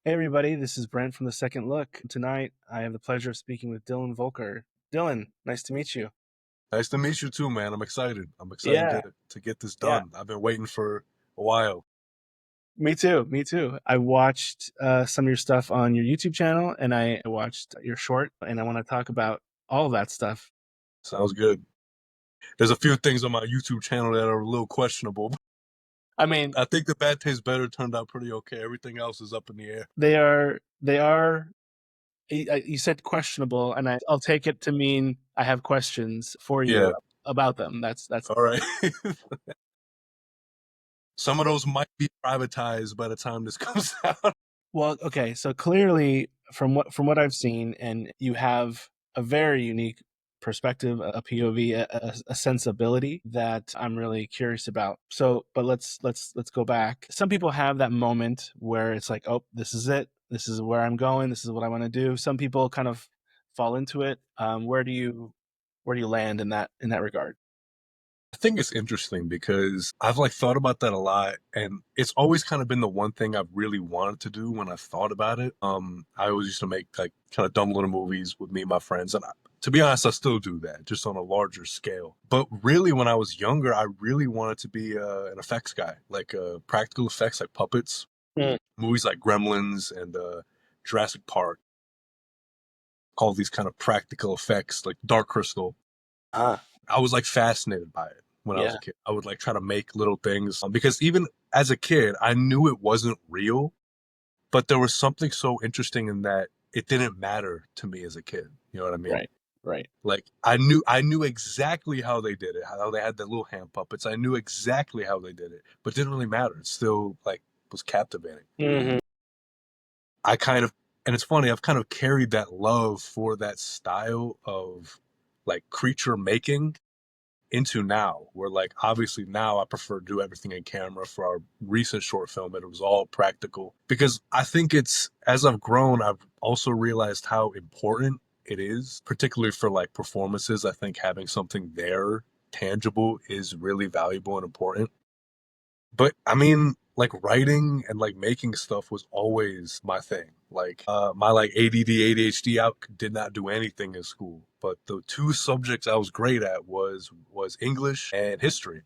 Hey everybody, this is Brent from The Second Look. Tonight, I have the pleasure of speaking with Dylan Volker. Dylan, nice to meet you. Nice to meet you too, man. I'm excited. I'm excited Yeah, to get this yeah, done. I've been waiting for a while. me too, me too. I watched some of your stuff on your YouTube channel and I watched your short, and I want to talk about all of that stuff. Sounds good. There's a few things on my YouTube channel that are a little questionable. I mean, I think the Bad Taste Better turned out pretty okay. Everything else is up in the air. they are, you said questionable, and I'll take it to mean I have questions for you Yeah. about them. That's All right. Some of those might be privatized by the time this comes out. Well, okay. So clearly, from what I've seen, and you have a very unique perspective, a POV, a sensibility that I'm really curious about. So, but let's go back. Some people have that moment where it's like, oh, this is it. This is where I'm going. This is what I want to do. Some people kind of fall into it. Where do you land in that regard? I think it's interesting because I've like thought about that a lot, and it's always kind of been the one thing I've really wanted to do when I thought about it. I always used to make like kind of dumb little movies with me and my friends, and to be honest, I still do that, just on a larger scale. But really, when I was younger, I really wanted to be an effects guy, like practical effects, like puppets, Mm. movies like Gremlins and Jurassic Park. Call these kind of practical effects, like Dark Crystal. Ah, I was like fascinated by it when I was yeah. a kid. I would like try to make little things because even as a kid, I knew it wasn't real, but there was something so interesting in that it didn't matter to me as a kid. You know what I mean? Right. Right. Like I knew exactly how they did it, how they had the little hand puppets. I knew exactly how they did it, but it didn't really matter. It still like was captivating. Hmm. I kind of, and it's funny, I've kind of carried that love for that style of like creature making into now, where like obviously now I prefer to do everything in camera. For our recent short film, it was all practical because I think it's, as I've grown, I've also realized how important it is, particularly for like performances. I think having something there tangible is really valuable and important. But I mean, like writing and like making stuff was always my thing. Like my like ADD, ADHD out did not do anything in school. But the two subjects I was great at was English and history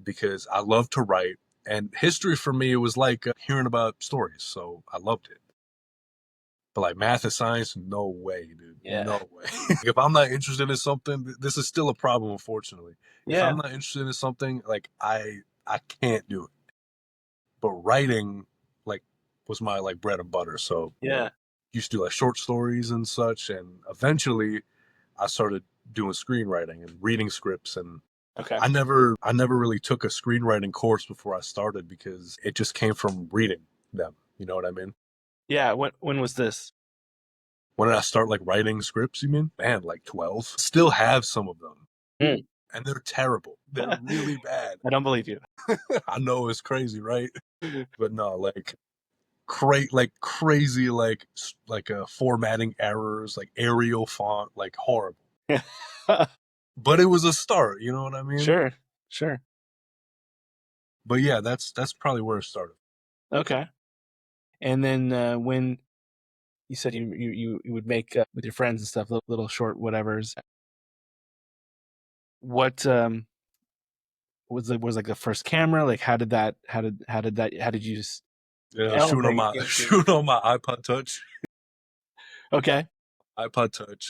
because I love to write. And history for me it was like hearing about stories, so I loved it. But like math and science, no way, dude, Yeah. no way. If I'm not interested in something, this is still a problem, unfortunately. If I'm Yeah. not interested in something, like I can't do it. But writing like was my like bread and butter. So Yeah. used to do like short stories and such, and eventually I started doing screenwriting and reading scripts. And Okay. I never really took a screenwriting course before I started because it just came from reading them. You know what I mean? Yeah. When was this? When did I start like writing scripts, you mean? Man, like 12. Still have some of them. Mm. And they're terrible. They're really bad. I don't believe you. I know it's crazy, right? But no, like crazy formatting errors, like Arial font, like horrible. But it was a start, you know what I mean? Sure, sure. But yeah, that's probably where it started. Okay. And then when you said you would make with your friends and stuff little short whatevers, what was like the first camera? Like how did you just Yeah, shooting on elevate my into? shooting on my iPod Touch, Okay.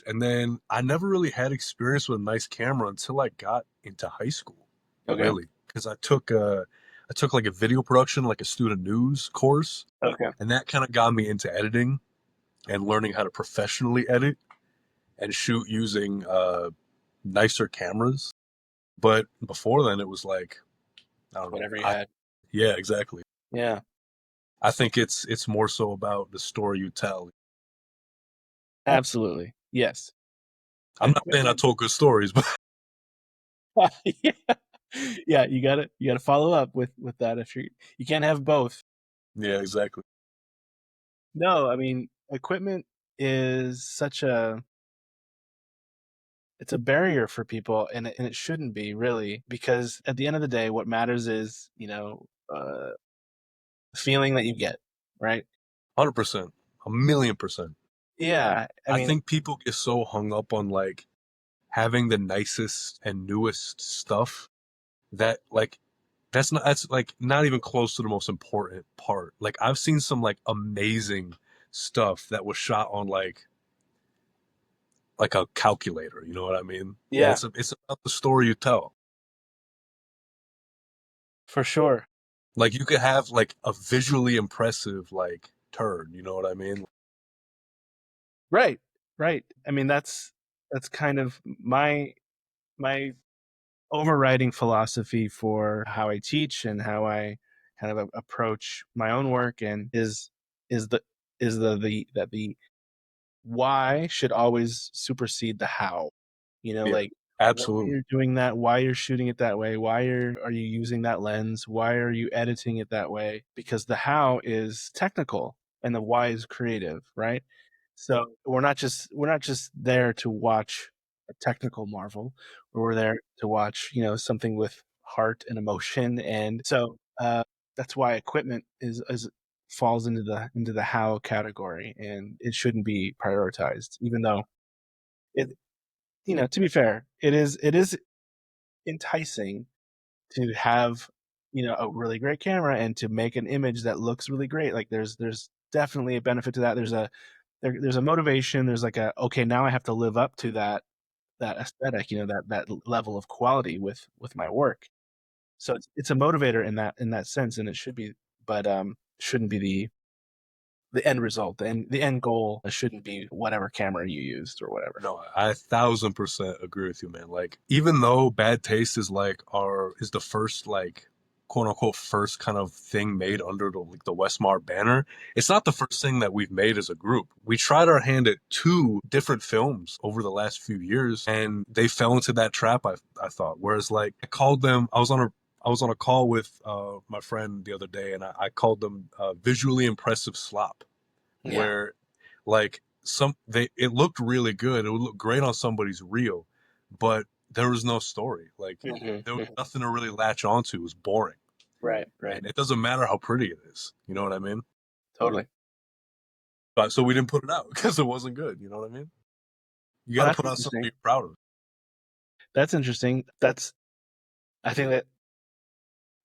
and then I never really had experience with a nice camera until I got into high school, Okay. really, because I took like a video production, like a student news course, Okay. and that kind of got me into editing and learning how to professionally edit and shoot using nicer cameras. But before then, it was like I don't know. Whatever you I had. Yeah, exactly. Yeah. I think it's more so about the story you tell. Absolutely. Yes. I'm not saying I Equipment. told good stories, but Yeah. Yeah. You gotta follow up with that if you can't have both. yeah, exactly. No, I mean equipment is such a it's a barrier for people, and it shouldn't be really, because at the end of the day what matters is the feeling that you get, right? 100%, a million percent. Yeah, I I mean, think people get so hung up on like having the nicest and newest stuff that like that's like not even close to the most important part. Like I've seen some like amazing stuff that was shot on like a calculator, you know what I mean? And yeah, it's about the story you tell. for sure. Like you could have like a visually impressive like turn, you know what I mean? Right, right. I mean, that's kind of my overriding philosophy for how I teach and how I kind of approach my own work, and is the the that the why should always supersede the how. You know, Yeah, like why absolutely. you're doing that, why you're shooting it that way, why are you using that lens, why are you editing it that way? Because the how is technical and the why is creative, right? So we're not just there to watch a technical marvel, but we're there to watch, something with heart and emotion. And so that's why equipment is falls into the how category, and it shouldn't be prioritized, even though it, to be fair, it is enticing to have, a really great camera and to make an image that looks really great. Like there's definitely a benefit to that. There's a motivation. There's like a, okay, now I have to live up to that aesthetic, that level of quality with my work. So it's a motivator in that sense, and it should be, but shouldn't be the end result. The end goal shouldn't be whatever camera you used or whatever. No, I 1,000% agree with you, man. Like, even though Bad Taste is like is the first like quote unquote first kind of thing made under the like the Westmar banner, it's not the first thing that we've made as a group. We tried our hand at two different films over the last few years, and they fell into that trap. I thought. Whereas like I called them, I was on a call with my friend the other day, and I called them visually impressive slop, Yeah. where like it looked really good. It would look great on somebody's reel, but there was no story. Like Hmm. there was Hmm. nothing to really latch onto. It was boring. Right. Right. And it doesn't matter how pretty it is. You know what I mean? Totally. But so we didn't put it out because it wasn't good. You know what I mean? You got Oh, to that's put out something interesting. you're proud of. That's interesting. I think that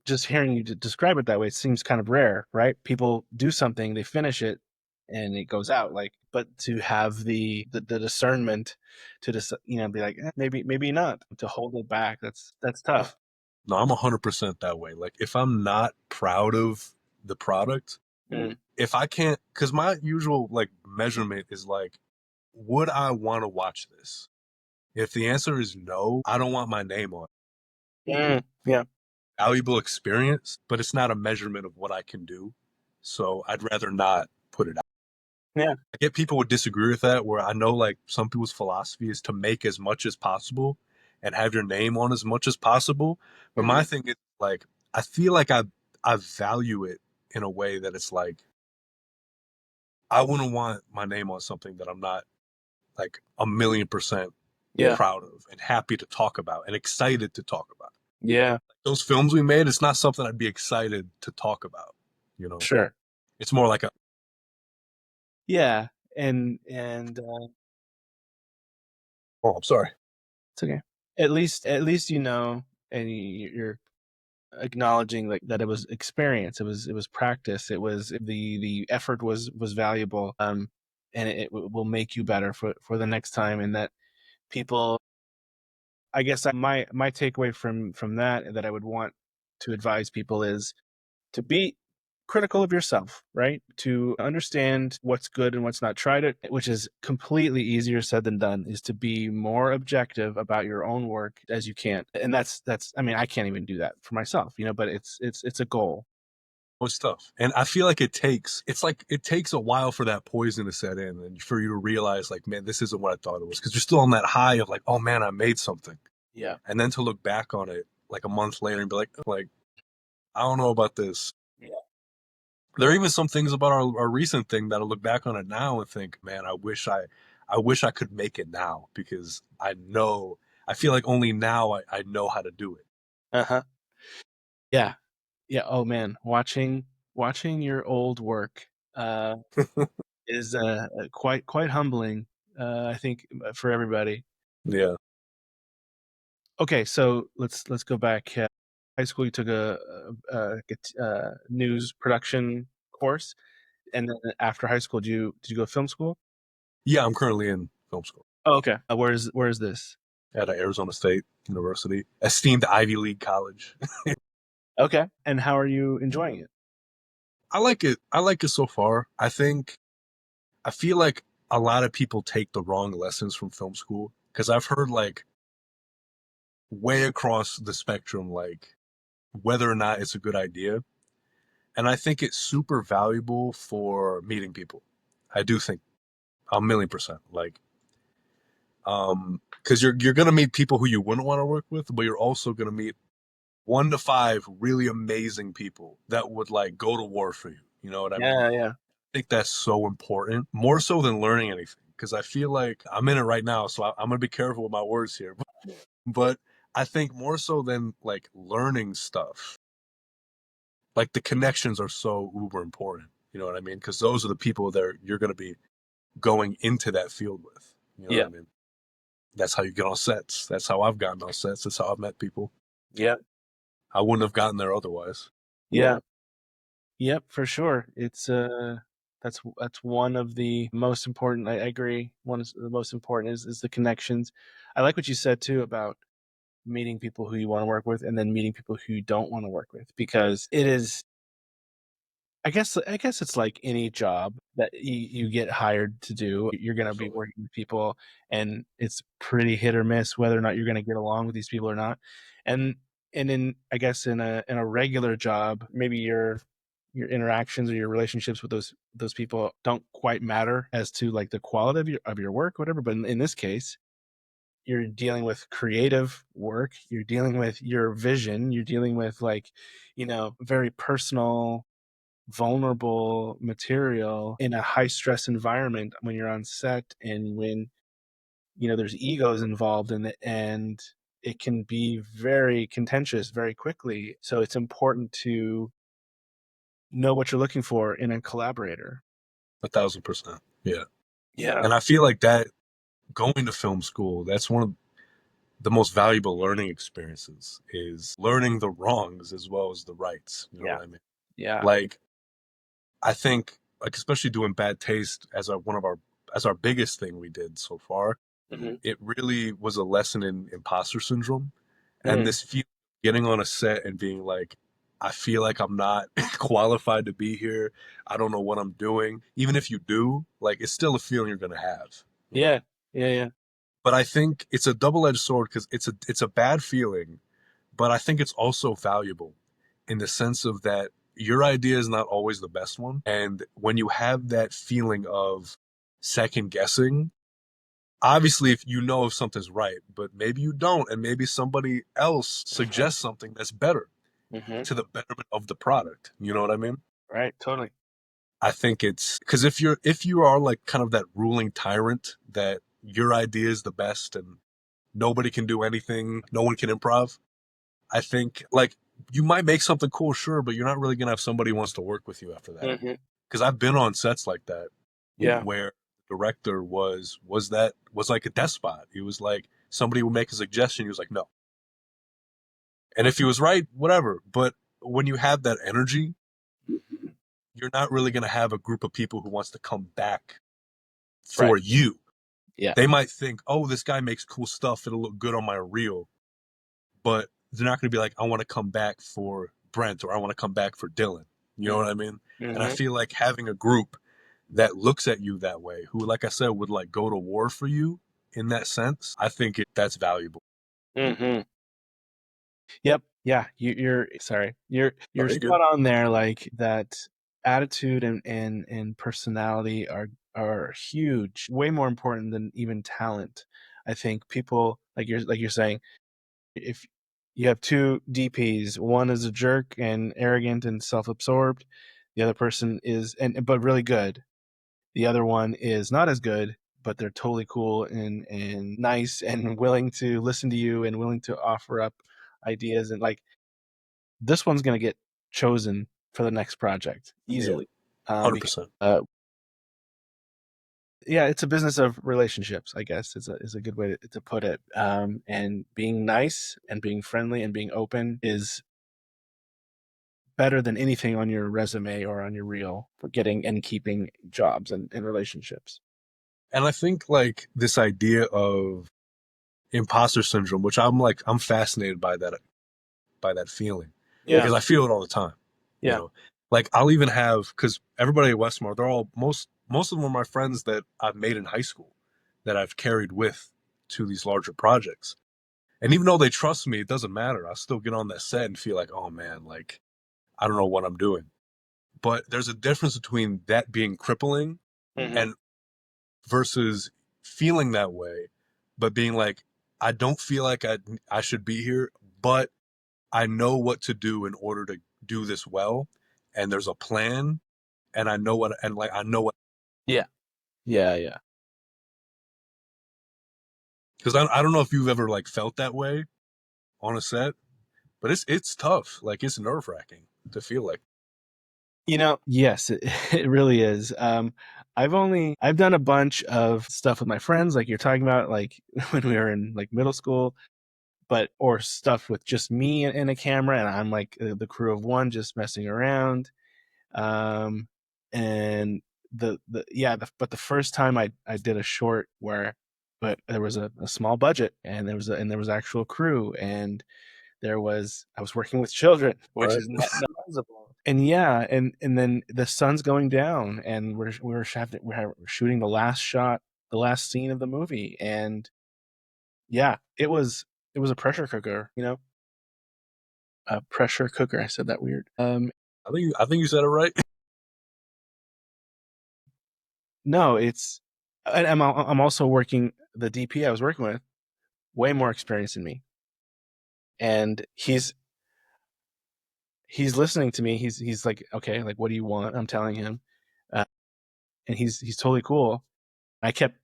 just hearing you describe it that way seems kind of rare, right? People do something, they finish it, and it goes out. Like, but to have the discernment to just, be like, maybe not, to hold it back. That's tough. No, I'm 100% that way. Like if I'm not proud of the product, Mm. if I can't, because my usual like measurement is like, would I want to watch this? If the answer is no, I don't want my name on it. Mm. Yeah. Valuable experience, but it's not a measurement of what I can do. So I'd rather not put it out. Yeah. I get people would disagree with that, where I know like some people's philosophy is to make as much as possible and have your name on as much as possible. But my Hmm. thing is like, I feel like I value it in a way that it's like, I wouldn't want my name on something that I'm not like a million percent Yeah. proud of and happy to talk about and excited to talk about. Yeah. Those films we made, it's not something I'd be excited to talk about. You know, Sure. it's more like a, Yeah. And oh, I'm sorry. it's okay. At least and you're acknowledging like that it was experience, it was practice, it was the effort was valuable, and it will make you better for the next time. And that people, I guess, my takeaway from that I would want to advise people is to be critical of yourself, right? To understand what's good and what's not. Try to, which is completely easier said than done, is to be more objective about your own work as you can. And that's I mean, I can't even do that for myself, but it's a goal. It's tough. And I feel like it's like it takes a while for that poison to set in and for you to realize, like, man, this isn't what I thought it was. Because you're still on that high of like, oh man, I made something. Yeah. And then to look back on it like a month later and be like, I don't know about this. Yeah. There are even some things about our recent thing that I look back on it now and think, man, I wish I could make it now because I feel like only now I know how to do it. Uh-huh. Yeah. Yeah. Oh man, watching your old work uh, is quite humbling. I think for everybody. Yeah. Okay, so let's go back. High school, you took a news production course, and then after high school, did you go to film school? Yeah, I'm currently in film school Oh, okay. Where's this? at Arizona State University, esteemed Ivy League college. Okay, and how are you enjoying it? I like it. I like it so far. I feel like a lot of people take the wrong lessons from film school because I've heard like way across the spectrum, like whether or not it's a good idea. And I think it's super valuable for meeting people. I do think 1,000,000%. Like, because you're gonna meet people who you wouldn't want to work with, but you're also gonna meet 1 to 5 really amazing people that would like go to war for you. You know what I mean? Yeah, yeah, I think that's so important, more so than learning anything. Because I feel like I'm in it right now, so I'm gonna be careful with my words here. But I think more so than like learning stuff, like the connections are so uber important. You know what I mean? Because those are the people that you're gonna be going into that field with. You know what yeah, I mean? That's how you get on sets. That's how I've gotten on sets. That's how I've met people. yeah, I wouldn't have gotten there otherwise. yeah. Yep, for sure. It's that's one of the most important. I agree. One of the most important is the connections. I like what you said too about meeting people who you want to work with and then meeting people who you don't want to work with because it is I guess it's like any job that you get hired to do. You're going to be Absolutely. working with people, and it's pretty hit or miss whether or not you're going to get along with these people or not. And in I guess in a regular job, maybe your interactions or your relationships with those people don't quite matter as to like the quality of your work, whatever. But in this case, you're dealing with creative work. You're dealing with your vision. You're dealing with like, very personal vulnerable material in a high stress environment when you're on set and when there's egos involved in it, and it can be very contentious very quickly, so it's important to know what you're looking for in a collaborator. 1,000%. Yeah. Yeah. And I feel like that going to film school, that's one of the most valuable learning experiences is learning the wrongs as well as the rights. You know Yeah. what I mean? Yeah. Like I think like especially doing bad taste as our biggest thing we did so far, Hmm. it really was a lesson in imposter syndrome and Mm. this feeling getting on a set and being like, I feel like I'm not qualified to be here. I don't know what I'm doing. Even if you do, like it's still a feeling you're gonna have, you know. Yeah. Yeah. Yeah. But I think it's a double-edged sword because it's a bad feeling, but I think it's also valuable in the sense of that your idea is not always the best one. And when you have that feeling of second guessing, obviously if you know if something's right, but maybe you don't, and maybe somebody else Hmm. suggests something that's better Hmm. to the betterment of the product. You know what I mean? Right, totally. I think it's because if you are like kind of that ruling tyrant that your idea is the best and nobody can do anything, no one can improv. I think like you might make something cool, sure, but you're not really gonna have somebody who wants to work with you after that. Hmm. Because I've been on sets like that Yeah. where the director was like a despot. He was like somebody would make a suggestion, he was like no, and if he was right, whatever. But when you have that energy, Mhm. you're not really gonna have a group of people who wants to come back Right. for you. Yeah. They might think, oh, this guy makes cool stuff, it'll look good on my reel, but they're not going to be like, I want to come back for Brent or I want to come back for Dylan. You know what I mean? And I Mm-hmm. feel like having a group that looks at you that way, who, like I said, would like go to war for you in that sense, I think that's valuable. Hmm. Yep. Yeah. You're sorry. You're Are you good? spot on there. Like that attitude and personality are huge. Way more important than even talent. I think people like you're saying, if you have two DPs, one is a jerk and arrogant and self-absorbed, the other person is and but really good. The other one is not as good, but they're totally cool and nice and willing to listen to you and willing to offer up ideas, and like this one's going to get chosen for the next project Yeah. easily. Because 100%. yeah, it's a business of relationships, I guess is a good way to put it. And being nice and being friendly and being open is better than anything on your resume or on your reel for getting and keeping jobs and relationships. And I think like this idea of imposter syndrome, which I'm fascinated by that feeling Yeah. because I feel it all the time. You Yeah. know, like I'll even have because everybody at Westmar, they're all most of them are my friends that I've made in high school that I've carried with to these larger projects. And even though they trust me, it doesn't matter. I still get on that set and feel like, oh man, like I don't know what I'm doing. But there's a difference between that being crippling Hmm. and versus feeling that way, but being like, I don't feel like I should be here, but I know what to do in order to do this well, and there's a plan, and I know what and like I know what Yeah. Yeah. Yeah. because I don't know if you've ever like felt that way on a set, but it's tough, like it's nerve wracking to feel like. Yes, it really is. I've done a bunch of stuff with my friends, like you're talking about, like when we were in like middle school, but or stuff with just me and a camera, and I'm like the crew of one just messing around. Um, and but the first time I did a short where, but there was a small budget, and there was actual crew, and I was working with children, which Right. is not advisable. And yeah, and then the sun's going down, and we're shooting the last shot, the last scene of the movie, and yeah, it was a pressure cooker, a pressure cooker. I said that weird. I think you said it right. No, I'm also working the DP I was working with, way more experienced than me, and he's listening to me. He's like, okay, like what do you want? I'm telling him, uh, and he's totally cool. I kept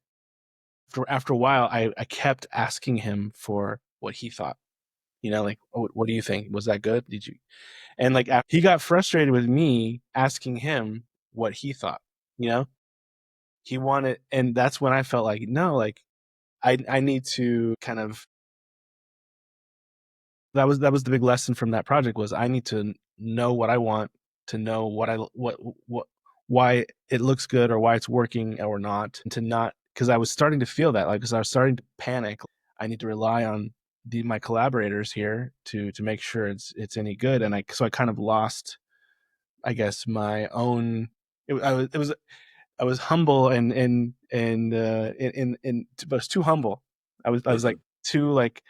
after a while, I kept asking him for what he thought. Like, oh, what do you think? Was that good? Did you? And like, he got frustrated with me asking him what he thought. You know, he wanted, and that's when I felt like, no, like, I need to kind of. That was the big lesson from that project was I need to know what I want, to know what why it looks good or why it's working or not, and to not, because I was starting to feel that, like, because I was starting to panic. I need to rely on my collaborators here to make sure it's any good, and I kind of lost, I guess, my own. I was humble but I was too humble. I was like Mhm. too like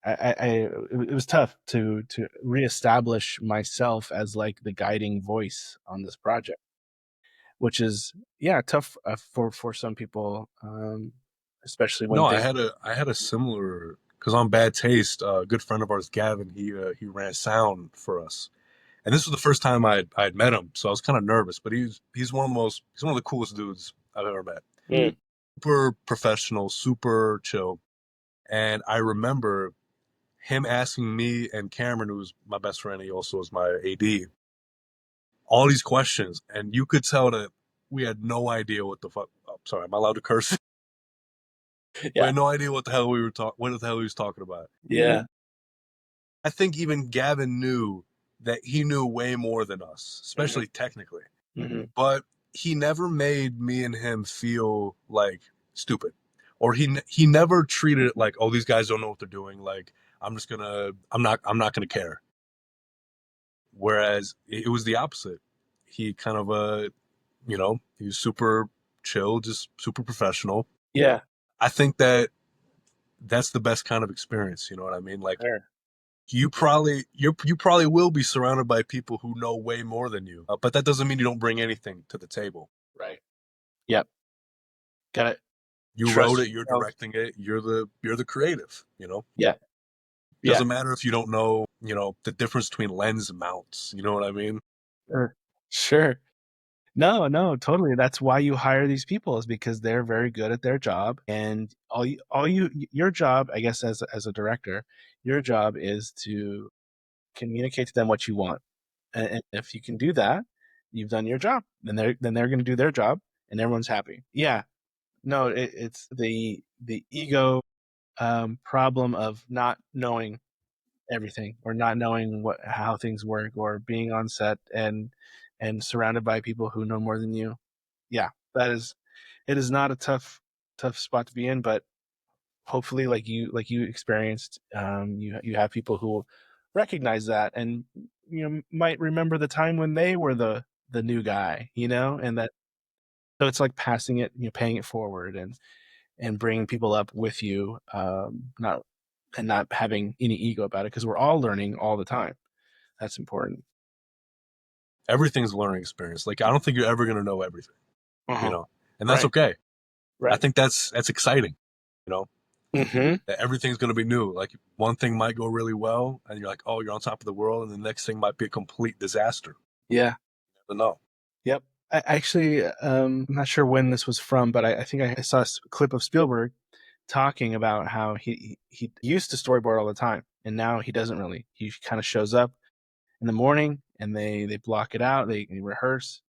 it was tough to reestablish myself as like the guiding voice on this project, which is, yeah, tough, for some people, especially when No, I things. had a similar because on Bad Taste, a good friend of ours, Gavin, he ran sound for us, and this was the first time I'd met him, so I was kind of nervous. But he's one of the coolest dudes I've ever met. Mm. Super professional, super chill, and I remember him asking me and Cameron, who's my best friend, he also is my AD, all these questions, and you could tell that we had no idea what the fuck. Oh, sorry, am I allowed to curse? We Yeah. had no idea what the hell what the hell he was talking about. Yeah. I think even Gavin knew that he knew way more than us, Hmm. especially technically. Hmm. But he never made me and him feel like stupid, or he never treated it like, oh, these guys don't know what they're doing. Like I'm not gonna care. Whereas it was the opposite. He kind of he was super chill, just super professional. Yeah. I think that that's the best kind of experience. You know what I mean? Like Sure. you probably will be surrounded by people who know way more than you, but that doesn't mean you don't bring anything to the table. Right. Yep. Gotta You wrote trust it, you're yourself. directing it, you're the creative. Yeah. Yeah. Doesn't matter if you don't know the difference between lens mounts. You know what I mean? Sure. Sure. No, no, totally. That's why you hire these people, is because they're very good at their job, and your job, I guess, as a director, your job is to communicate to them what you want, and if you can do that, you've done your job, and they're going to do their job, and everyone's happy. Yeah, no, it's the ego problem of not knowing everything, or not knowing how things work, or being on set and surrounded by people who know more than you. Yeah, that is it is not a tough spot to be in, but hopefully, like you experienced, you have people who recognize that, and might remember the time when they were the new guy, and that, so it's like passing it, paying it forward, and bringing people up with you, not and not having any ego about it, because we're all learning all the time. That's important. Everything's a learning experience. Like I don't think you're ever gonna know everything, you Uh-huh. know, and that's Right. okay. I Right. think that's exciting, you know, Hmm. that everything's gonna be new. Like one thing might go really well, and you're like, oh, you're on top of the world, and the next thing might be a complete disaster. Yeah. But no, Yep. I actually, I'm not sure when this was from, but I think I saw a clip of Spielberg talking about how he used to storyboard all the time, and now he doesn't really. He kind of shows up in the morning, and they block it out, they rehearse.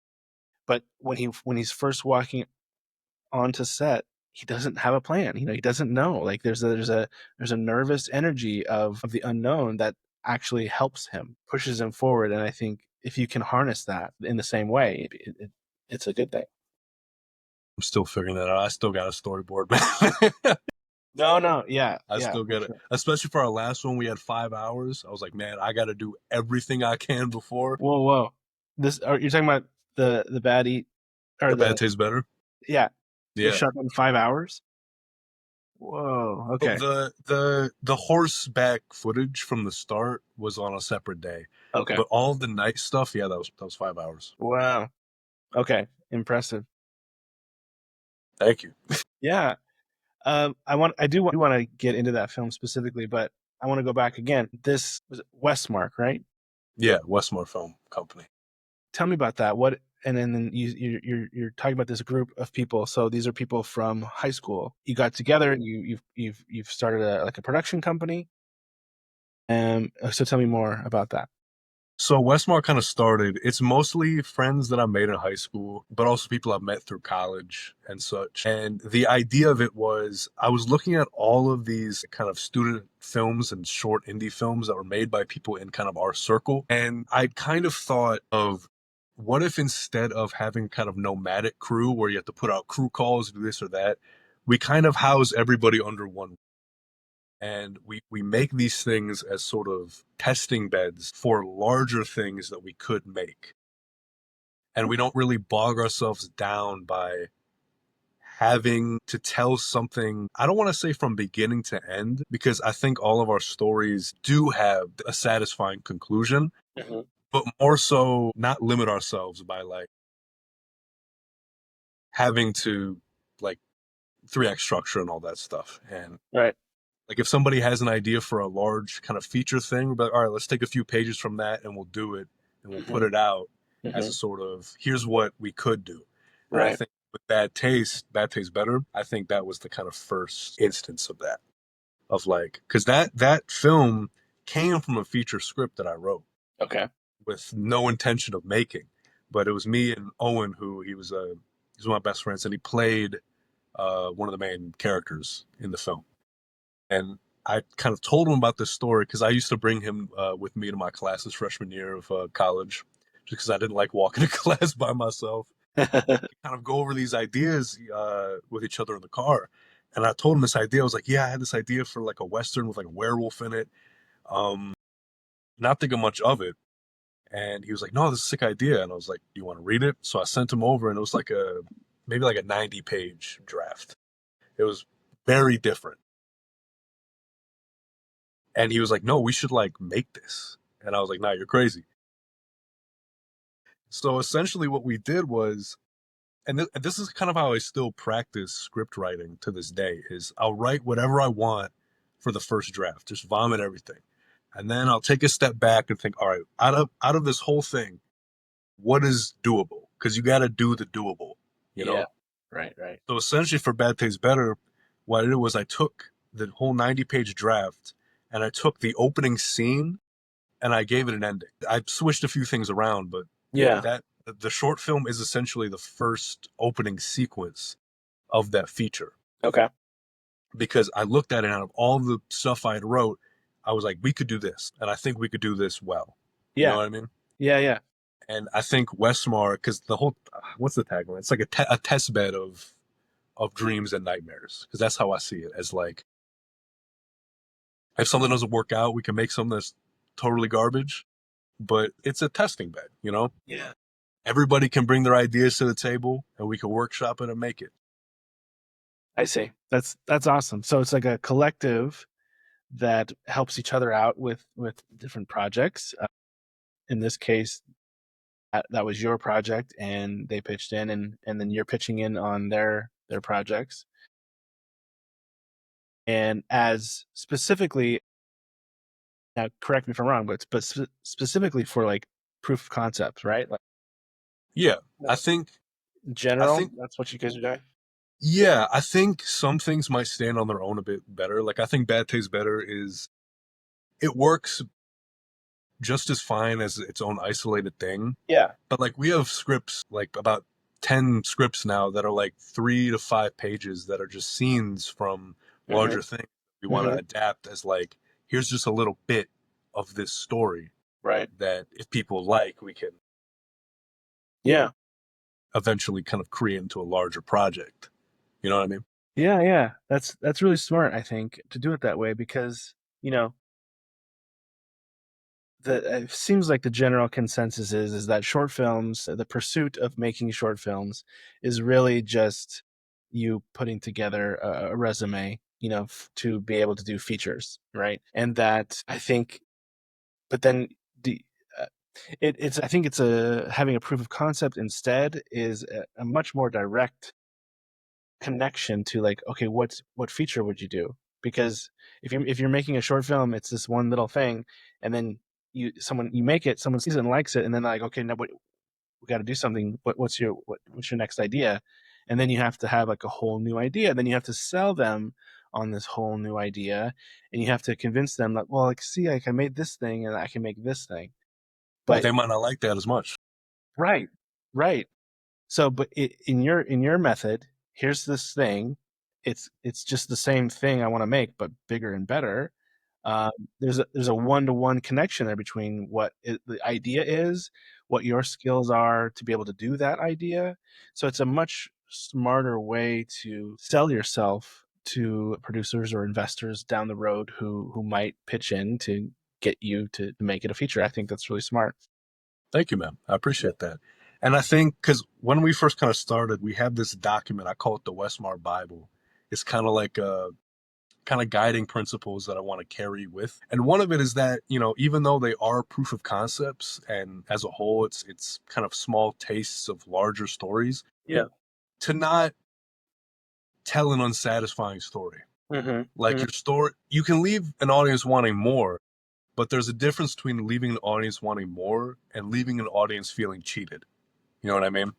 But when he's first walking onto set, he doesn't have a plan. He doesn't know. Like there's a nervous energy of the unknown that actually helps him, pushes him forward. And I think if you can harness that in the same way, it's a good thing. I'm still figuring that out. I still got a storyboard, man. No, no, yeah, I yeah, still for get it. sure. Especially for our last one, we had 5 hours. I was like, man, I got to do everything I can before. Whoa, whoa. You're talking about the bad eat, or The bad the, tastes better. yeah, was Yeah. shot in 5 hours. Whoa. So Okay. the horseback footage from the start was on a separate day, Okay. but all the night stuff, yeah, that was 5 hours. Wow. Okay. Impressive. Thank you. Yeah. I do want to get into that film specifically, but I want to go back again. This was Westmark, right? Yeah, Westmar Film Company. Tell me about that. What, and then you're talking about this group of people. So these are people from high school. You got together, and you've started like a production company. So tell me more about that. So Westmar kind of started. It's mostly friends that I made in high school, but also people I've met through college and such. And the idea of it was I was looking at all of these kind of student films and short indie films that were made by people in kind of our circle. And I kind of thought of what if instead of having kind of nomadic crew where you have to put out crew calls, do this or that, we kind of house everybody under one, and we make these things as sort of testing beds for larger things that we could make, and we don't really bog ourselves down by having to tell something. I don't want to say from beginning to end, because I think all of our stories do have a satisfying conclusion, Mhm. but more so not limit ourselves by like having to like 3 act structure and all that stuff. And Right. like if somebody has an idea for a large kind of feature thing, but all right, let's take a few pages from that and we'll do it, and we'll put Hmm. it out as a Hmm. sort of here's what we could do. And I Right. think with Bad Taste Better, I think that was the kind of first instance of that. Of like, because that film came from a feature script that I wrote Okay. with no intention of making, but it was me and Owen, who he's one of my best friends, and he played one of the main characters in the film. And I kind of told him about this story because I used to bring him with me to my classes freshman year of college, just because I didn't like walking to class by myself. Kind of go over these ideas with each other in the car. And I told him this idea. I was like, "Yeah, I had this idea for like a western with like a werewolf in it." Um, Not thinking much of it. And he was like, "No, this is a sick idea." And I was like, "Do you want to read it?" So I sent him over, and it was like maybe like a 90-page draft. It was very different. And he was like, "No, we should like make this." And I was like, "Nah, you're crazy." So essentially, what we did was, and this is kind of how I still practice script writing to this day, is I'll write whatever I want for the first draft, just vomit everything, and then I'll take a step back and think, all right, out of this whole thing, what is doable? Because you got to do the doable, you Yeah. know. Right. Right. So essentially, for Bad Taste Better, what I did was I took the whole 90-page draft and I took the opening scene and I gave it an ending. I switched a few things around, but yeah, Yeah. The short film is essentially the first opening sequence of that feature, Okay. because I looked at it, and out of all the stuff I had wrote, I was like, we could do this, and I think we could do this well. You know Yeah. what I mean? Yeah. Yeah. And I think Westmar, because the whole, what's the tagline? It's like a test bed of dreams and nightmares, because that's how I see it. As like, if something doesn't work out, we can make something that's totally garbage, but it's a testing bed. You know, Yeah. everybody can bring their ideas to the table, and we can workshop it and make it. I see. That's awesome. So it's like a collective that helps each other out with different projects. In this case, that was your project, and they pitched in, and then you're pitching in on their projects. And as specifically, now correct me if I'm wrong, but specifically for like proof of concepts, right? Like Yeah, I no, think in I general, think that's what you guys are doing. yeah, I think some things might stand on their own a bit better. Like I think Bad Taste Better is, it works just as fine as its own isolated thing. Yeah. But like we have scripts, like about 10 scripts now, that are like 3 to 5 pages, that are just scenes from Hmm. larger things we want to Hmm. adapt as like, here's just a little bit of this story Right. that if people like, we can Yeah. eventually kind of create into a larger project. You know what I mean? Yeah. Yeah. That's really smart, I think, to do it that way because you know it seems like the general consensus is that short films, the pursuit of making short films, is really just you putting together a resume, to be able to do features, right? And that I think, but then the uh, it's I think it's a having a proof of concept instead is a much more direct connection to like, okay, what feature would you do? Because if you're making a short film, it's this one little thing, and then you make it, someone sees it and likes it, and then like, okay, now we got to do something. What's your next idea? And then you have to have like a whole new idea. Then you have to sell them on this whole new idea, and you have to convince them like, well, like, see, like I made this thing, and I can make this thing. But But they might not like that as much. right, right. So, but in your method, here's this thing. It's just the same thing I want to make, but bigger and better. Um, there's a one-to-one connection there between the idea is, what your skills are to be able to do that idea. So it's a much smarter way to sell yourself to producers or investors down the road who might pitch in to get you to make it a feature. I think that's really smart. Thank you, man. I appreciate that. And I think because when we first kind of started, we had this document. I call it the Westmar Bible. It's kind of like a kind of guiding principles that I want to carry with. And one of it is that, even though they are proof of concepts, and as a whole, it's kind of small tastes of larger stories, Yeah. to not tell an unsatisfying story. Like Hmm. your story, you can leave an audience wanting more, but there's a difference between leaving an audience wanting more and leaving an audience feeling cheated. You know what I mean?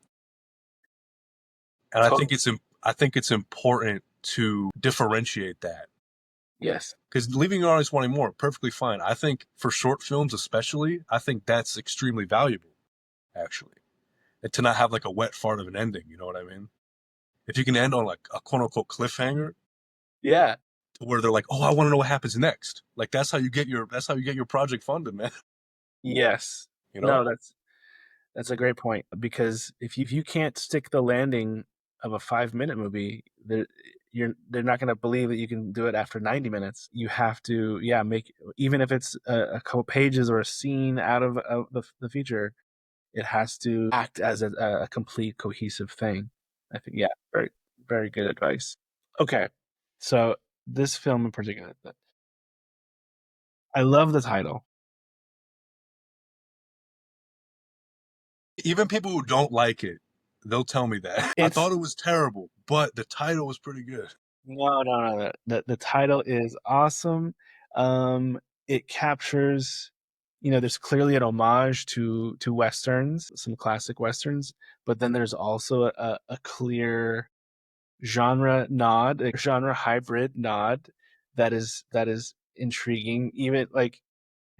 And Totally. I think it's important to differentiate that, Yes. because leaving an audience wanting more, perfectly fine. I think for short films, especially, I think that's extremely valuable, actually, and to not have like a wet fart of an ending. You know what I mean? If you can end on like a quote unquote cliffhanger, Yeah. where they're like, "Oh, I want to know what happens next." Like that's how you get your project funded, man. Yes. You know? No, that's a great point because if you can't stick the landing of a 5-minute movie, they're not going to believe that you can do it after 90 minutes. You have to, yeah, make, even if it's a couple pages or a scene out of the feature, it has to act as a complete cohesive thing. I think, yeah, very, very good advice. Okay. So this film in particular, I love the title. Even people who don't like it, they'll tell me that. I It's thought it was terrible, but the title was pretty good. No, no, no, no. The title is awesome. It captures, there's clearly an homage to westerns, some classic westerns, but then there's also a clear genre nod, a genre hybrid nod that is intriguing. Even like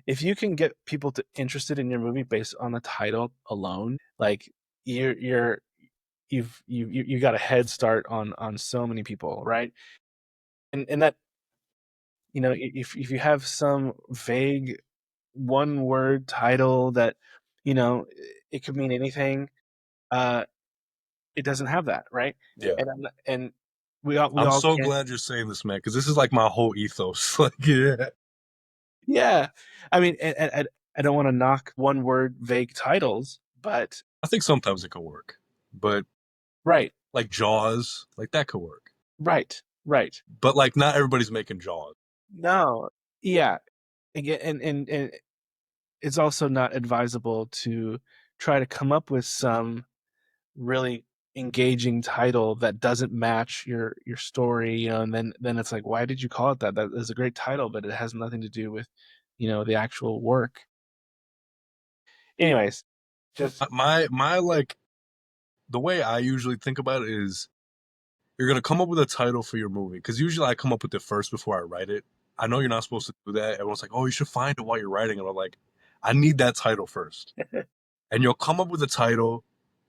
if you can get people to interested in your movie based on the title alone, like you're you got a head start on so many people, right? And that, if you have some vague one word title that, you know it could mean anything, uh it doesn't have that, right? Yeah. And we I'm all so can't. glad you're saying this, man, because this is like my whole ethos. Like, yeah. Yeah, I mean, and I don't want to knock one word vague titles, but I think sometimes it could work. But right, like Jaws, like that could work. right. But like not everybody's making Jaws. No, yeah, again, and it's also not advisable to try to come up with some really engaging title that doesn't match your story, and then it's like, why did you call it that? That is a great title, but it has nothing to do with, the actual work. Anyways, just My like the way I usually think about it is you're gonna come up with a title for your movie because usually I come up with it first before I write it. I know you're not supposed to do that. Everyone's like, "Oh, you should find it while you're writing," and I'm like, "I need that title first." And you'll come up with a title,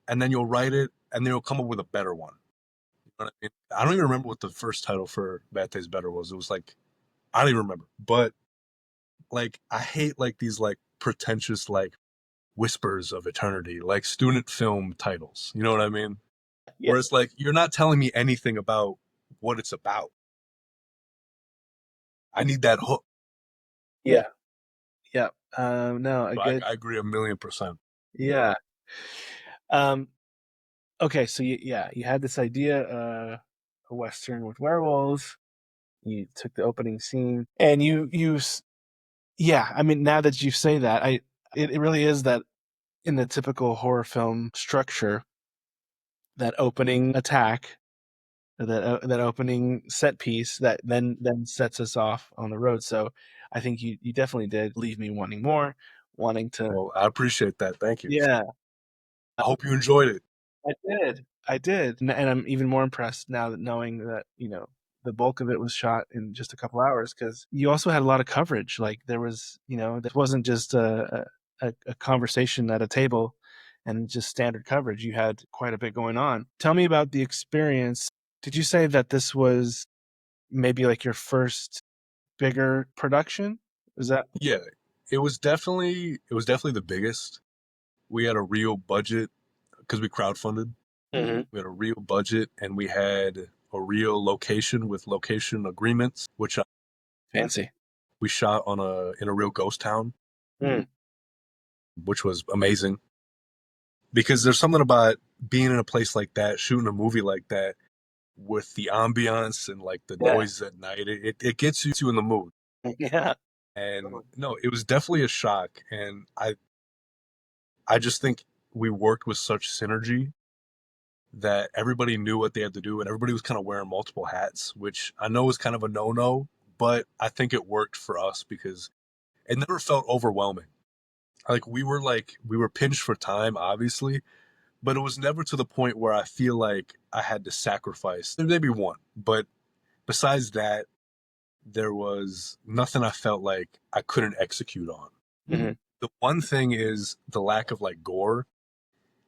and then you'll write it, and then you'll come up with a better one. You know what I mean? I don't even remember what the first title for Bad Taste Better was. It was like I don't even remember, but like I hate like these like pretentious like whispers of eternity, like student film titles. You know what I mean? yeah, Where it's like you're not telling me anything about what it's about. I need that hook. yeah, yeah. No, a So good, I agree 1,000,000%. yeah. Um, okay, so you had this idea, a western with werewolves. You took the opening scene, and yeah. I mean, now that you say that, it really is that in the typical horror film structure, that opening attack, that opening set piece that then sets us off on the road. So I think you definitely did leave me wanting more, wanting to. Well, I appreciate that. Thank you. Yeah, I hope you enjoyed it. I did. I did. And I'm even more impressed now that knowing that, the bulk of it was shot in just a couple hours, because you also had a lot of coverage. Like, there was, this wasn't just a conversation at a table and just standard coverage. You had quite a bit going on. Tell me about the experience. Did you say that this was maybe like your first bigger production? Is that? Yeah, it was definitely the biggest. We had a real budget because we crowdfunded. Mhm. We had a real budget and we had a real location with location agreements, which Fancy? we shot on a in a real ghost town, Mm. which was amazing. Because there's something about being in a place like that, shooting a movie like that, with the ambiance and like the Yeah. noise at night, it gets you in the mood. Yeah. And no, it was definitely a shock. And I just think we worked with such synergy that everybody knew what they had to do and everybody was kind of wearing multiple hats, which I know is kind of a no no, but I think it worked for us because it never felt overwhelming. Like we were pinched for time, obviously, but it was never to the point where I feel like I had to sacrifice. Maybe one, but besides that, there was nothing I felt like I couldn't execute on. Mhm. The one thing is the lack of like gore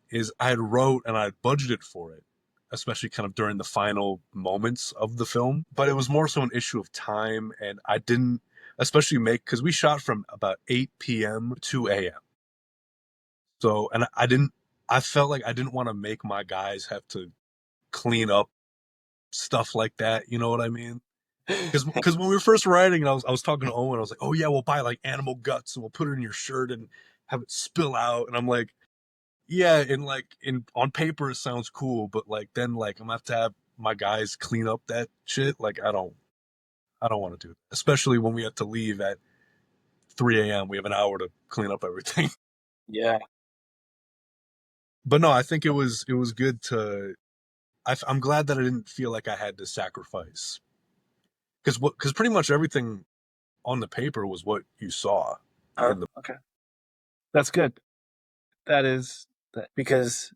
is I had wrote and I had budgeted for it, especially kind of during the final moments of the film. But it was more so an issue of time, and I didn't, especially make because we shot from about 8 p.m. to 2 a.m. So, and I didn't, I felt like I didn't want to make my guys have to clean up stuff like that. You know what I mean? Because when we were first writing, and I was talking to Owen, I was like, oh yeah, we'll buy like animal guts and we'll put it in your shirt and have it spill out. And I'm like, yeah, and like in on paper it sounds cool, but like then like I'm gonna have my guys clean up that shit. Like I don't want to do it, especially when we have to leave at 3 a.m. We have an hour to clean up everything. Yeah. But no, I think it was good to. I'm glad that I didn't feel like I had to sacrifice because pretty much everything on the paper was what you saw in the. Okay. That's good. That is that, because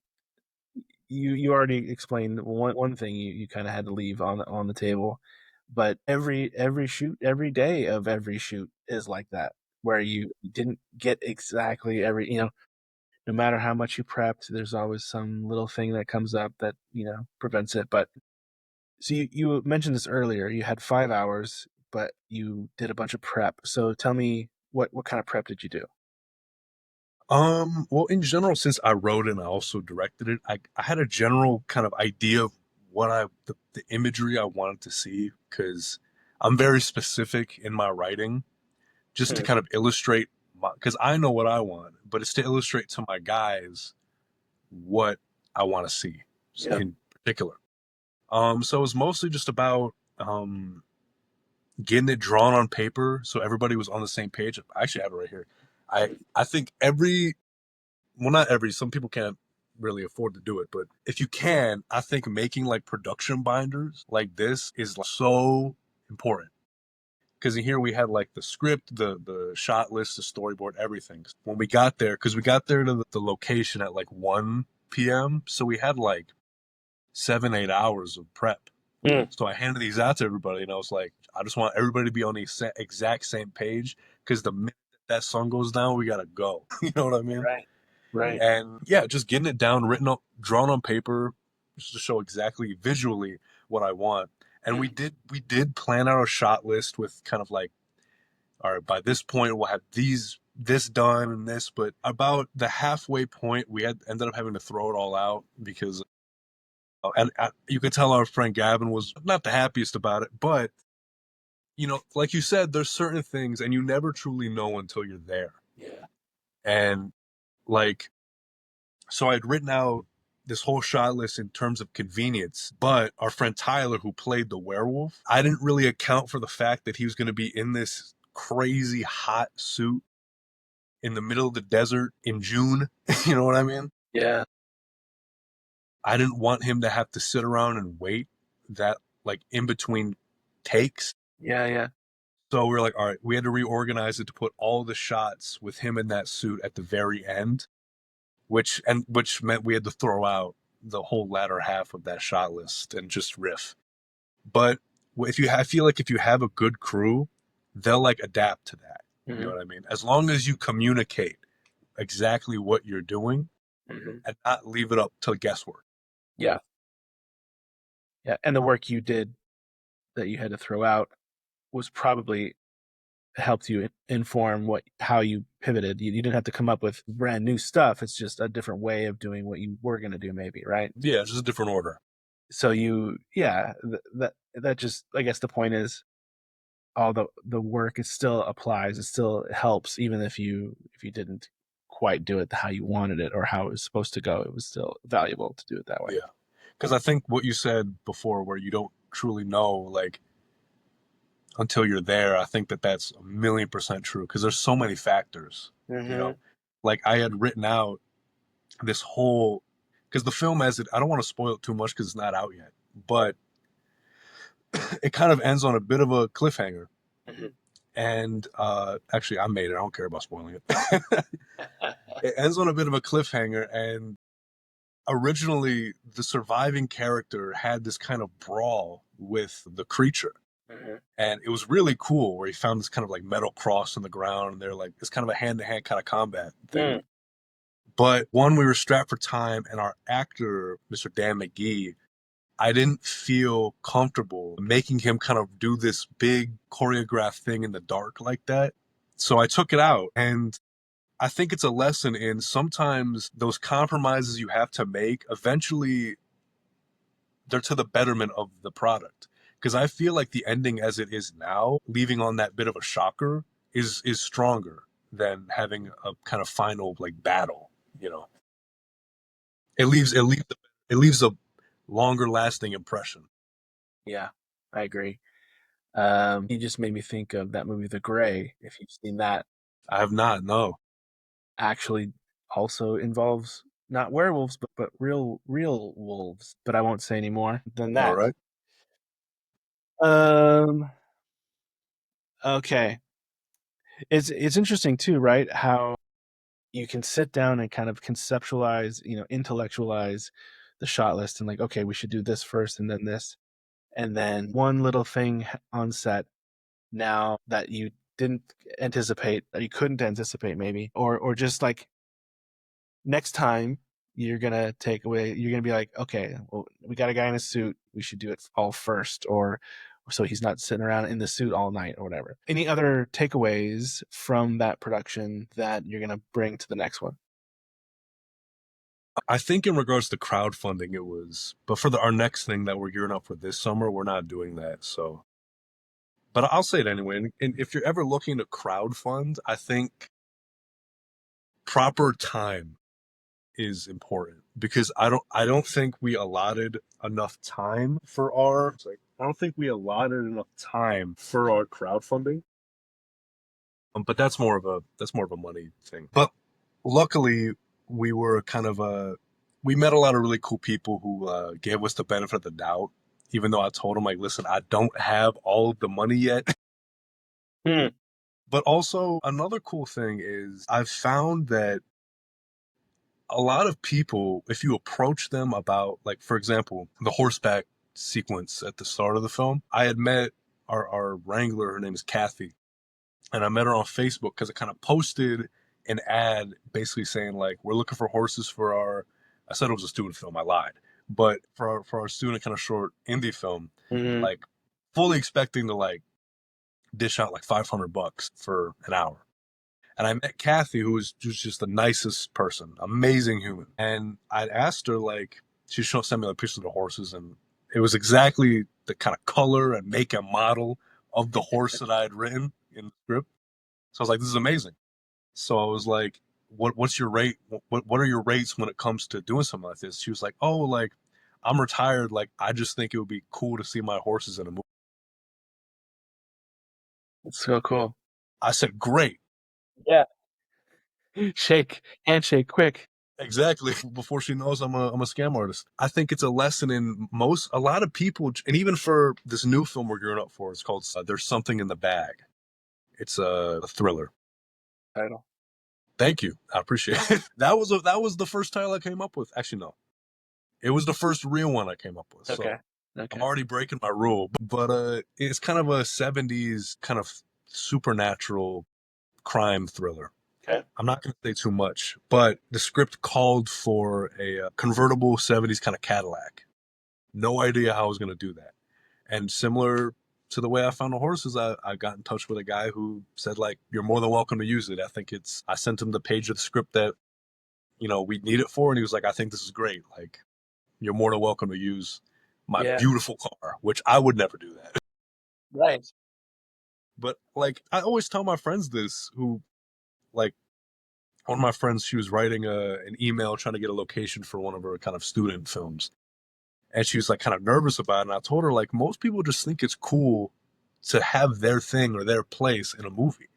you already explained one thing you kind of had to leave on the table, but every shoot, every day of every shoot is like that. where you didn't get exactly every, no matter how much you prepped, there's always some little thing that comes up that, prevents it. But so you mentioned this earlier. You had 5 hours, but you did a bunch of prep. So tell me what kind of prep did you do? Well, in general, since I wrote it and I also directed it, I had a general kind of idea of the imagery I wanted to see because I'm very specific in my writing, just to Hmm. kind of illustrate because I know what I want, but it's to illustrate to my guys what I want to see Yeah. in particular. So it was mostly just about getting it drawn on paper so everybody was on the same page. I actually have it right here. I think not every, some people can't really afford to do it, but if you can, I think making like production binders like this is like so important. Because in here we had like the script, the shot list, the storyboard, everything. When we got there, because we got there to the location at like 1 p.m., so we had like 7, 8 hours of prep. Mm. So I handed these out to everybody, and I was like, I just want everybody to be on the exact same page, because the minute that sun goes down, we gotta go. You know what I mean? Right. Right. And yeah, just getting it down, written up, drawn on paper, just to show exactly visually what I want. And we did plan out a shot list with kind of like, all right, by this point we'll have this done and this, but about the halfway point we had ended up having to throw it all out because you could tell our friend Gavin was not the happiest about it, but like you said, there's certain things and you never truly know until you're there. Yeah. And like, so I'd written out this whole shot list in terms of convenience, but our friend Tyler, who played the werewolf, I didn't really account for the fact that he was going to be in this crazy hot suit in the middle of the desert in June. You know what I mean? Yeah. I didn't want him to have to sit around and wait that like in between takes. Yeah. Yeah. So we are like, all right, we had to reorganize it to put all the shots with him in that suit at the very end, which meant we had to throw out the whole latter half of that shot list and just riff. But I feel like if you have a good crew, they'll like adapt to that. You know Hmm. what I mean? As long as you communicate exactly what you're doing Hmm. and not leave it up to guesswork. Yeah. Yeah. And the work you did that you had to throw out was probably helped you inform how you pivoted. You didn't have to come up with brand new stuff. It's just a different way of doing what you were going to do, maybe, right? Yeah, just a different order. So yeah, that just, I guess the point is, all the work, it still applies. It still helps, even if you didn't quite do it how you wanted it or how it was supposed to go. It was still valuable to do it that way. Yeah. Because I think what you said before, where you don't truly know, like, until you're there, I think that that's 1,000,000% true. Because there's so many factors, you know? Hmm. Like, I had written out this whole, because the film, I don't want to spoil it too much because it's not out yet, but it kind of ends on a bit of a cliffhanger. Hmm. And actually, I made it. I don't care about spoiling it. It ends on a bit of a cliffhanger, and originally the surviving character had this kind of brawl with the creature, Hmm. and it was really cool where he found this kind of like metal cross in the ground, and they're like, it's kind of a hand-to-hand kind of combat thing. Mm. But one, we were strapped for time, and our actor, Mr. Dan McGee, I didn't feel comfortable making him kind of do this big choreographed thing in the dark like that, so I took it out. And I think it's a lesson in sometimes those compromises you have to make, eventually they're to the betterment of the product. Because I feel like the ending as it is now, leaving on that bit of a shocker, is stronger than having a kind of final like battle. You know, it leaves a longer lasting impression. Yeah, I agree. You just made me think of that movie, The Gray. If you've seen that, I have not, no. actually also involves not werewolves, but real wolves. But I won't say any more than All that. right. Um. Okay. It's interesting too, right? How you can sit down and kind of conceptualize, intellectualize the shot list and like, okay, we should do this first and then this, and then one little thing on set. Now that you didn't anticipate, or you couldn't anticipate maybe, or just like next time you're gonna be like, okay, well, we got a guy in a suit, we should do it all first, or so he's not sitting around in the suit all night or whatever. Any other takeaways from that production that you're gonna bring to the next one? I think in regards to crowdfunding, it was, but for our next thing that we're gearing up for this summer, we're not doing that. So, but I'll say it anyway. And if you're ever looking to crowdfund, I think proper time is important because I don't think we allotted enough time for our, it's like, I don't think we allotted enough time for our crowdfunding. But that's more of a money thing. But luckily, we were kind of we met a lot of really cool people who gave us the benefit of the doubt. Even though I told them like, listen, I don't have all of the money yet. Hmm. But also another cool thing is I've found that a lot of people, if you approach them about, like, for example, the horseback sequence at the start of the film, I had met our wrangler. Her name is Kathy, and I met her on Facebook because I kind of posted an ad basically saying like we're looking for horses for our. I said it was a student film. I lied, but for our student kind of short indie film, Hmm. like fully expecting to like dish out like $500 for an hour. And I met Kathy, who was just the nicest person, amazing human. And I'd asked her like sent me like pictures of the horses, and it was exactly the kind of color and make and model of the horse that I had written in the script. So I was like, this is amazing. So I was like, what's your rate? What are your rates when it comes to doing something like this? She was like, oh, like I'm retired. Like I just think it would be cool to see my horses in a movie. It's so cool. I said, great. Yeah. Shake, handshake, quick. Exactly. Before she knows I'm a scam artist. I think it's a lesson in a lot of people, and even for this new film we're gearing up for, it's called There's Something in the Bag. It's a thriller. Title. Thank you. I appreciate it. That was the first title I came up with. Actually, no. It was the first real one I came up with. Okay. So I'm Okay. already breaking my rule, but it's kind of a 70s kind of supernatural crime thriller. Okay. I'm not going to say too much, but the script called for a convertible 70s kind of Cadillac. No idea how I was going to do that. And similar to the way I found the horses, I got in touch with a guy who said, like, you're more than welcome to use it. I sent him the page of the script that, we need it for. And he was like, I think this is great. Like, you're more than welcome to use my Yeah. beautiful car, which I would never do that. Right. But like, I always tell my friends this who, like, one of my friends, she was writing an email trying to get a location for one of her kind of student films. And she was like kind of nervous about it. And I told her, like, most people just think it's cool to have their thing or their place in a movie,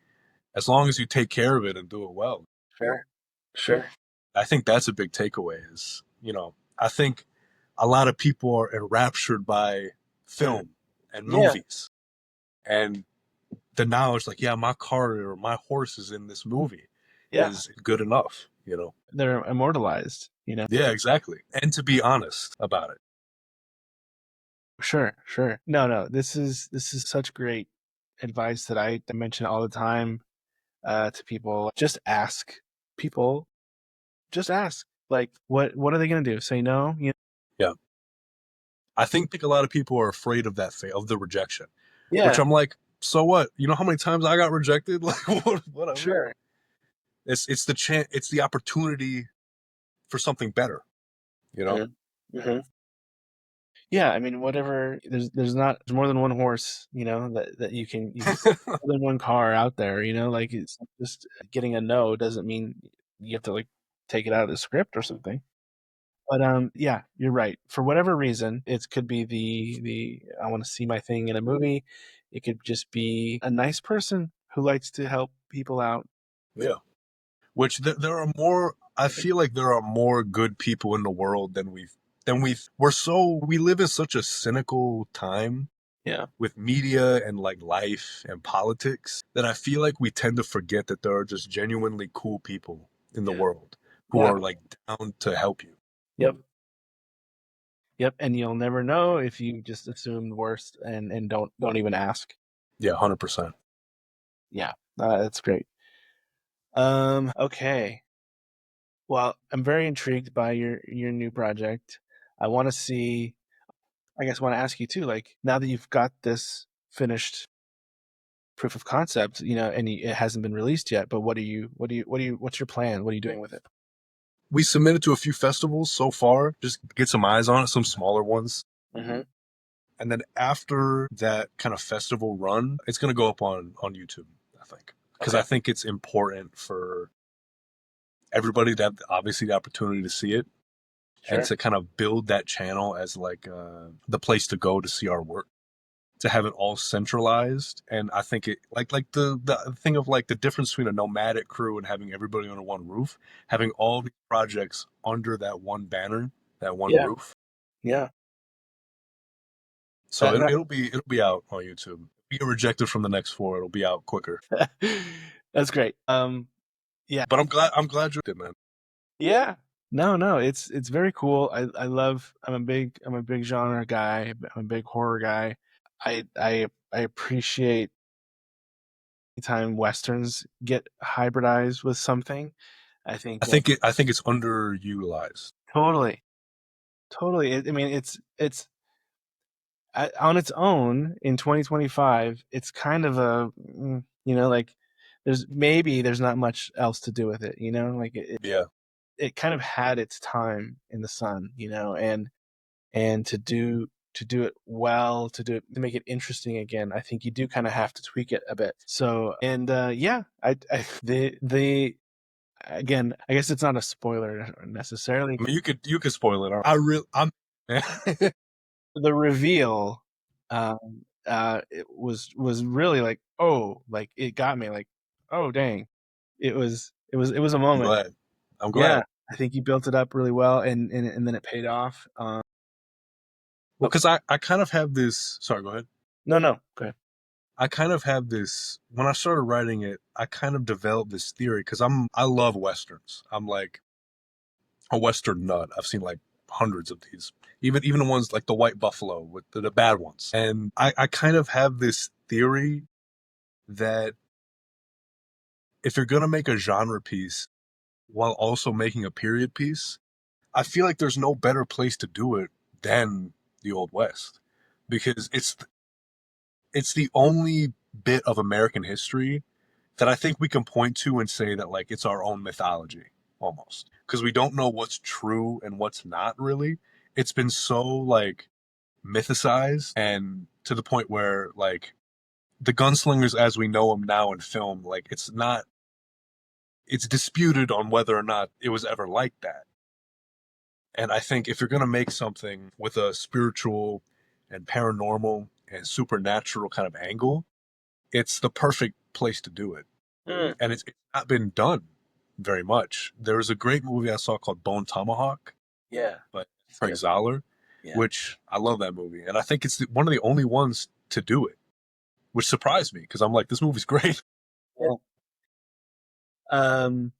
as long as you take care of it and do it well. Sure. Sure. I think that's a big takeaway is, I think a lot of people are enraptured by Mm. film and Yeah. movies and the knowledge, like, yeah, my car or my horse is in this movie Yeah. is good enough. They're immortalized. Yeah, exactly. And to be honest about it. Sure, sure. No, no. This is such great advice that I mention all the time to people. Just ask people. Just ask. Like, what are they gonna do? Say no? Yeah. I think a lot of people are afraid of that of the rejection, which Yeah. I'm like, so what? You know how many times I got rejected? Like, whatever. Sure. It's the chance, it's the opportunity for something better. You know? Hmm. Hmm. Yeah. I mean, whatever. There's more than one horse. That you can more than one car out there. Like it's just getting a no doesn't mean you have to like take it out of the script or something. But yeah, you're right. For whatever reason, it could be the I want to see my thing in a movie. It could just be a nice person who likes to help people out. Yeah. Which there are more. I feel like there are more good people in the world we live in such a cynical time Yeah, with media and like life and politics that I feel like we tend to forget that there are just genuinely cool people in the yeah, world who yeah. are like down to help you. Yep, yep. And you'll never know if you just assume the worst and don't even ask. Yeah, 100%. Yeah, that's great. Okay. Well, I'm very intrigued by your new project. I want to see. I guess I want to ask you too. Like now that you've got this finished proof of concept, and it hasn't been released yet. But what's your plan? What are you doing with it? We submitted to a few festivals so far, just get some eyes on it, some smaller ones. Mm-hmm. And then after that kind of festival run, it's going to go up on YouTube, I think. Because I Okay. think it's important for everybody to have obviously the opportunity to see it and Sure. to kind of build that channel as like the place to go to see our work, to have it all centralized. And I think it like the thing of like the difference between a nomadic crew and having everybody under one roof, having all these projects under that one banner, that one Yeah. roof. Yeah. So That, it'll be out on YouTube. If you get rejected from the next four, it'll be out quicker. that that's great. Yeah. But I'm glad you did, man. Yeah. No, no, it's very cool. I love. I'm a big genre guy. I'm a big horror guy. I appreciate time westerns get hybridized with something. I think I think it's underutilized. totally, totally. I mean, on its own in 2025. It's kind of like there's not much else to do with it. Like Yeah. it kind of had its time in the sun. And to do it well, to make it interesting again, I think you do kind of have to tweak it a bit. So, and yeah, I the again, I guess it's not a spoiler necessarily. I mean, you could spoil it. I really I'm The reveal, it was really like, oh, like it got me like, oh dang, it was a I'm moment. glad. I'm Yeah, glad. I think you built it up really well, and then it paid off. Well, Oh, because I kind of have this. Sorry, go ahead. no, no, go ahead. I kind of have this when I started writing it. I kind of developed this theory because I love westerns. I'm like a western nut. I've seen like hundreds of these, even the ones like the White Buffalo with the bad ones. And I kind of have this theory that if you're gonna make a genre piece while also making a period piece, I feel like there's no better place to do it than the Old West because it's the only bit of American history that I think we can point to and say that like it's our own mythology almost because we don't know what's true and what's not really. It's been so like mythicized and to the point where like the gunslingers as we know them now in film, like it's disputed on whether or not it was ever like that. And I think if you're going to make something with a spiritual and paranormal and supernatural kind of angle, it's the perfect place to do it. Mm, And it's not been done very much. There was a great movie I saw called Bone Tomahawk yeah, by it's Frank good. Zoller, Yeah. which I love that movie. And I think it's one of the only ones to do it, which surprised me because I'm like, this movie's great. Yeah. Um,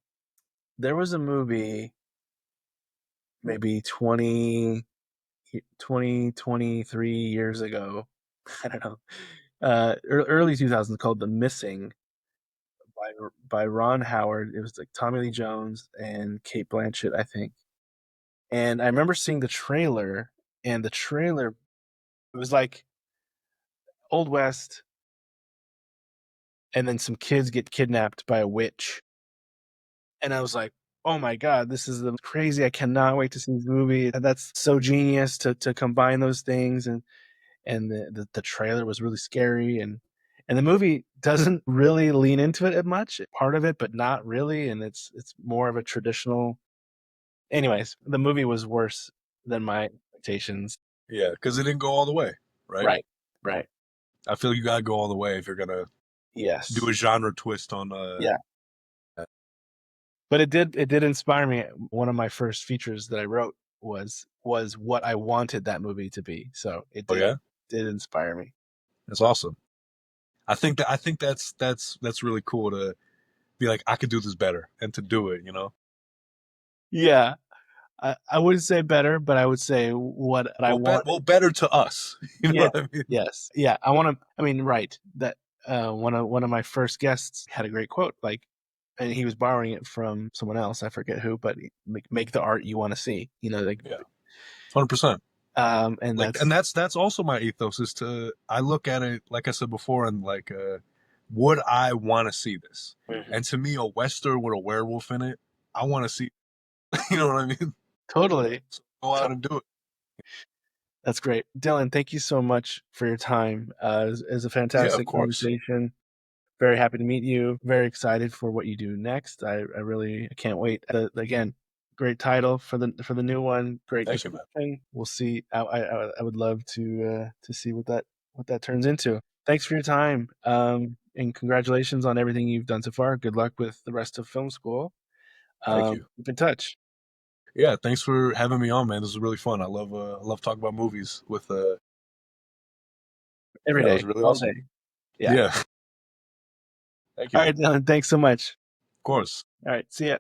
there was a movie maybe 23 years ago. I don't know. Early 2000s, called The Missing by by Ron Howard. It was like Tommy Lee Jones and Kate Blanchett, I think. And I remember seeing the trailer, and the trailer, it was like Old West, and then some kids get kidnapped by a witch. And I was like, oh my God, this is crazy. I cannot wait to see this movie. That's so genius to combine those things. And the trailer was really scary. And the movie doesn't really lean into it much, part of it, but not really. And it's more of a traditional. Anyways, the movie was worse than my expectations. Yeah, because it didn't go all the way, right? Right. Right. I feel you got to go all the way if you're going to do Yes. a genre twist on Yeah. But it did inspire me. One of my first features that I wrote was what I wanted that movie to be. So it oh did yeah, did inspire me. that's awesome. I think that's really cool to be like I could do this better and to do it, you know. Yeah. I wouldn't say better, but I would say what I Well, want. better to us, you know Yeah. what I mean? Yes. Yeah. I want to. I mean, right. That one of my first guests had a great quote, like, and he was borrowing it from someone else. I forget who, but like, make the art you want to see. Like, Yeah, 100%. and Like, and that's also my ethos is to, I look at it, like I said before, and like, would I want to see this? Mhm. And to me, a Western with a werewolf in it, I want to see, you know what I mean? Totally. So go out and do it. That's great. Dylan, thank you so much for your time. It was a Yeah, of fantastic course. conversation. Very happy to meet you. Very excited for what you do next. I really can't wait. Again, great title for the new one. Great Thank you, man. description. We'll see. I would love to see what that turns into. Thanks for your time. And congratulations on everything you've done so far. Good luck with the rest of film school. Thank you. Keep in touch Yeah, thanks for having me on, man. This was really fun. I love talking about movies with every yeah, it day, was really all awesome. day. Yeah. Yeah. Thank you, All man. right, Dylan. Thanks so much. Of course. All right. See ya.